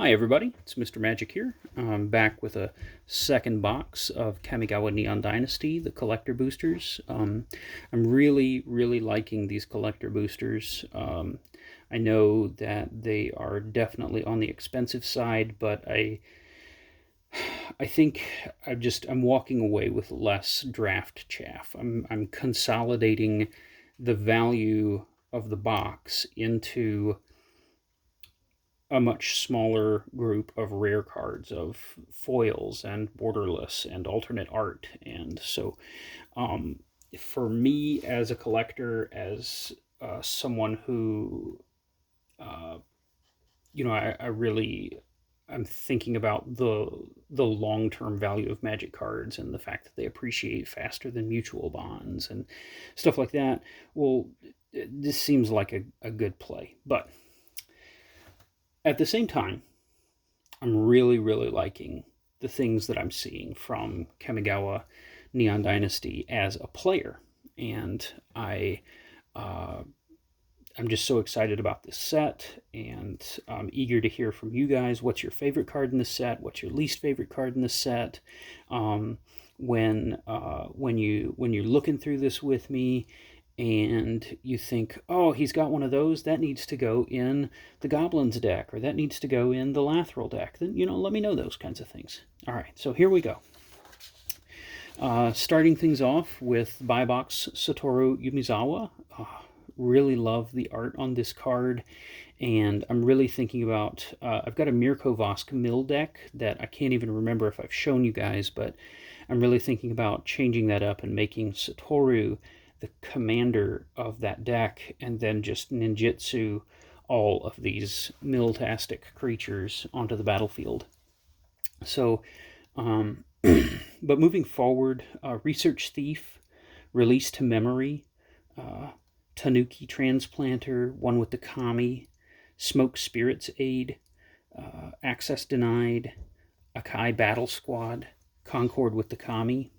Hi everybody, it's Mr. Magic here. I'm back with a second box of Kamigawa Neon Dynasty, the collector boosters. I'm really liking these collector boosters. I know that they are definitely on the expensive side, but I think I'm walking away with less draft chaff. I'm consolidating the value of the box into a much smaller group of rare cards, of foils and borderless and alternate art. And so for me as a collector, as someone who uh, I'm thinking about the long-term value of Magic cards and the fact that they appreciate faster than mutual bonds and stuff like that. Well, this seems like a good play, but at the same time, I'm really liking the things that I'm seeing from Kamigawa Neon Dynasty as a player, and uh, I'm just so excited about this set, and I'm eager to hear from you guys. What's your favorite card in the set? What's your least favorite card in the set? When you're looking through this with me, and you think, oh, he's got one of those, that needs to go in the Goblins deck, or that needs to go in the Lathril deck, then, let me know those kinds of things. All right, so here we go. Starting things off with Buy Box Satoru Yumizawa. Really love the art on this card, and I'm really thinking about, I've got a Mirko Vosk mill deck that I can't even remember if I've shown you guys, but I'm really thinking about changing that up and making Satoru the commander of that deck, and then just ninjutsu all of these mill-tastic creatures onto the battlefield. So, but moving forward, Research Thief, Release to Memory, Tanuki Transplanter, one with the Kami, Smoke Spirits Aid, Access Denied, Akai Battle Squad, Concord with the Kami,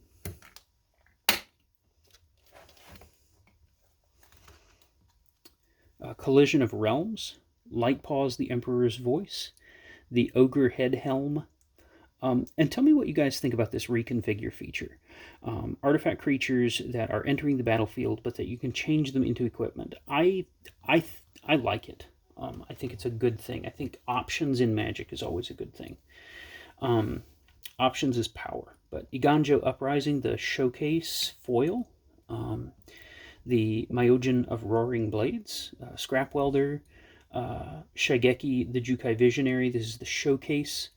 Collision of Realms, Lightpaws the Emperor's Voice, the Ogre Head Helm. And tell me what you guys think about this reconfigure feature. Artifact creatures that are entering the battlefield, but that you can change them into equipment. I like it. I think it's a good thing. I think options in Magic is always a good thing. Options is power. But Iganjo Uprising, the Showcase foil. The Myojin of Roaring Blades, Scrap Welder, Shigeki the Jukai Visionary. This is the Showcase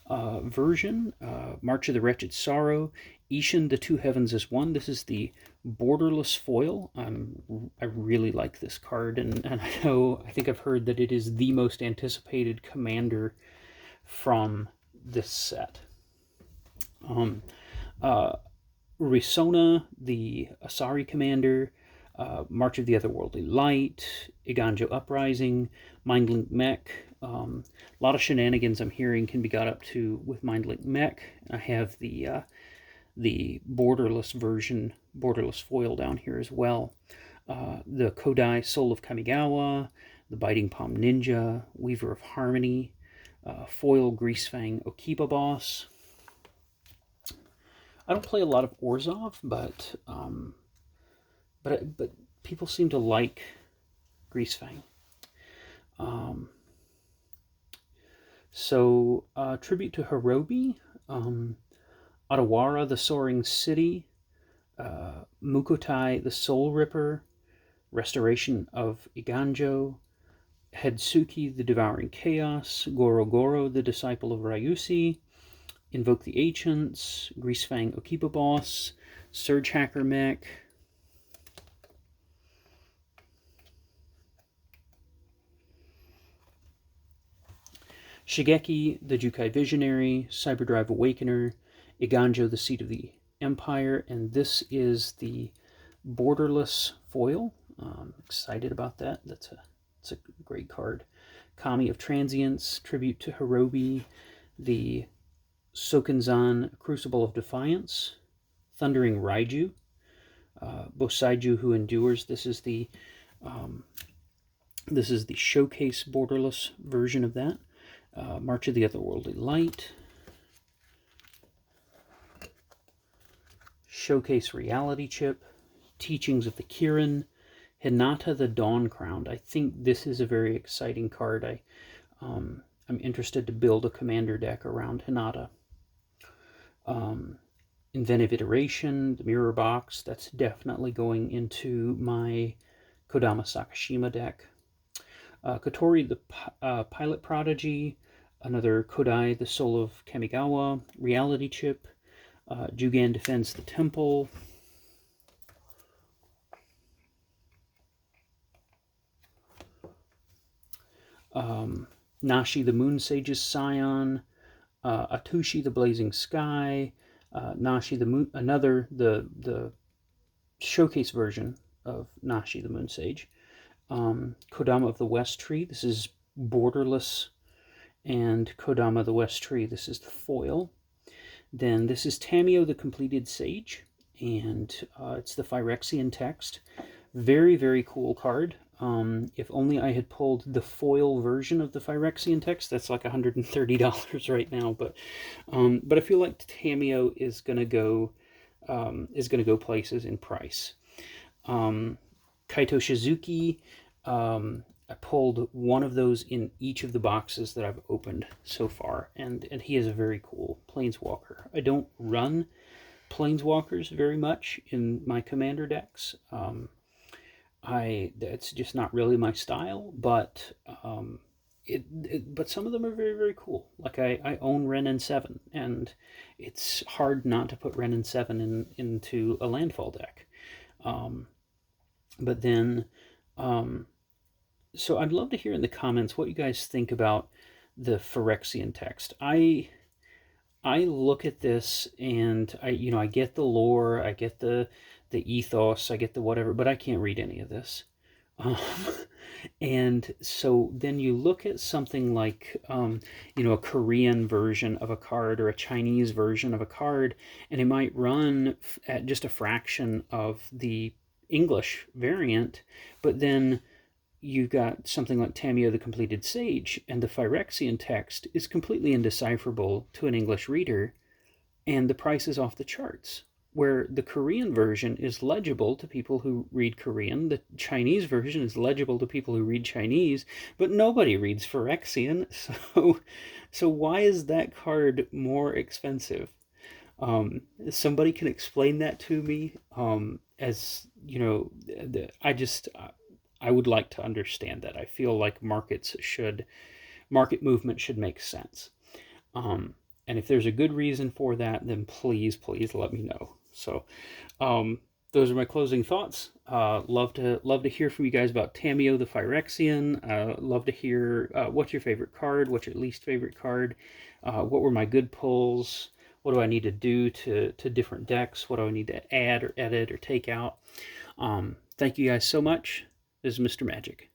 version. March of the Wretched Sorrow, Ishin the Two Heavens is One. This is the borderless foil. I really like this card, and I think I've heard that it is the most anticipated commander from this set. Risona, the Asari commander, March of the Otherworldly Light, Iganjo Uprising, Mindlink Mech. A lot of shenanigans I'm hearing can be got up to with Mindlink Mech. I have the borderless version, borderless foil down here as well. The Kodai Soul of Kamigawa, the Biting Palm Ninja, Weaver of Harmony, foil Greasefang Okiba Boss. I don't play a lot of Orzhov, but people seem to like Greasefang. Tribute to Hirobi, Otawara, the Soaring City, Mukotai, the Soul Ripper, Restoration of Iganjo, Hedsuki, the Devouring Chaos, Goro Goro, the Disciple of Ryusi, Invoke the Ancients, Greasefang Okiba Boss, Surge Hacker Mech, Shigeki, the Jukai Visionary, Cyberdrive Awakener, Iganjo, the Seat of the Empire, and this is the borderless foil. Excited about that. It's a great card. Kami of Transience, Tribute to Hirobi, the Sokenzan Crucible of Defiance, Thundering Raiju, Bosaiju Who Endures. This is the showcase borderless version of that. March of the Otherworldly Light, Showcase Reality Chip, Teachings of the Kirin, Hinata the Dawn Crowned. I think this is a very exciting card. I'm interested to build a commander deck around Hinata. Inventive Iteration, the Mirror Box, that's definitely going into my Kodama Sakashima deck. Kotori the Pilot Prodigy, another Kodai, the Soul of Kamigawa, Reality Chip, Jugan Defends the Temple, Nashi the Moon Sage's Scion, Atushi the Blazing Sky, Nashi the Moon, the showcase version of Nashi the Moon Sage, Kodama of the West Tree, this is borderless, and Kodama of the West Tree, this is the foil. Then this is Tamiyo the Completed Sage, and it's the Phyrexian text. Very, very cool card. If only I had pulled the foil version of the Phyrexian text. That's like $130 right now, but I feel like Tamiyo is gonna go places in price. Kaito Shizuki, I pulled one of those in each of the boxes that I've opened so far, and he is a very cool Planeswalker. I don't run Planeswalkers very much in my commander decks. That's just not really my style, but but some of them are very, very cool. Like I own Ren and 7, and it's hard not to put Ren and 7 into a landfall deck. But then, so I'd love to hear in the comments what you guys think about the Phyrexian text. I look at this and I get the lore, I get the ethos, I get the whatever, but I can't read any of this. And so then you look at something like a Korean version of a card or a Chinese version of a card, and it might run at just a fraction of the English variant, but then you've got something like Tamiyo the Completed Sage, and the Phyrexian text is completely indecipherable to an English reader, and the price is off the charts. Where the Korean version is legible to people who read Korean, the Chinese version is legible to people who read Chinese, but nobody reads Phyrexian, so why is that card more expensive? Somebody can explain that to me. As you know, I would like to understand that. I feel like market movement should make sense. And if there's a good reason for that, then please let me know. So those are my closing thoughts. Love to hear from you guys about Tamiyo the Phyrexian. Love to hear what's your favorite card, what's your least favorite card, what were my good pulls, what do I need to do to different decks, what do I need to add or edit or take out. Thank you guys so much. This is Mr. Magic.